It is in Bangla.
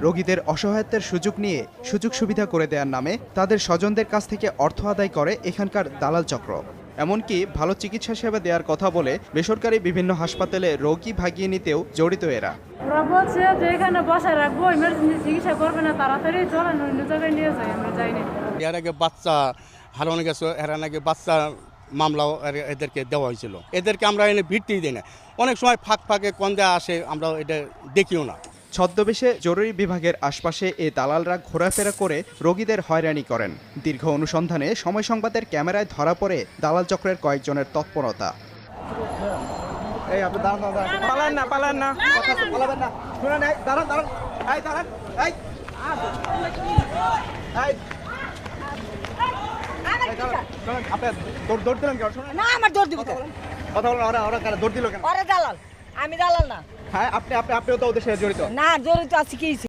রোগীদের অসহায়ত্বের সুযোগ নিয়ে সুযোগ সুবিধা করে দেওয়ার নামে তাদের স্বজনদের কাছ থেকে অর্থ আদায় করে এখানকার দালাল চক্র। এমনকি ভালো চিকিৎসা সেবা দেওয়ার কথা বলে বেসরকারি বিভিন্ন হাসপাতালে রোগী ভাগিয়ে নিতেও জড়িত এরা। ওরা বলছে যে এখানে বসায় রাখবো, ইমার্জেন্সি চিকিৎসা করবে না, তাড়াতাড়ি চলেন অন্য জায়গায় নিয়ে যাই। আমরা যাইনি। এর আগে বাচ্চা হারানো গেছে, এর আগে বাচ্চা মামলাও এদেরকে দেওয়া হয়েছিল। এদেরকে আমরা এনে ভিত্তি দিই না, অনেক সময় ফাঁকে কন্দে আসে, আমরা এটা দেখিও না। ছদ্মবেশে জরুরি বিভাগের আশপাশে এ দালালরা ঘোরাফেরা করে রোগীদের হয়রানি করেন। দীর্ঘ অনুসন্ধানে সময় সংবাদের ক্যামেরায় ধরা পড়ে দালাল চক্রের কয়েকজনের তৎপরতা। আমি দালাল না। হ্যাঁ, আপনিও তো ওদের সাথে জড়িত। না, জড়িত আছি কি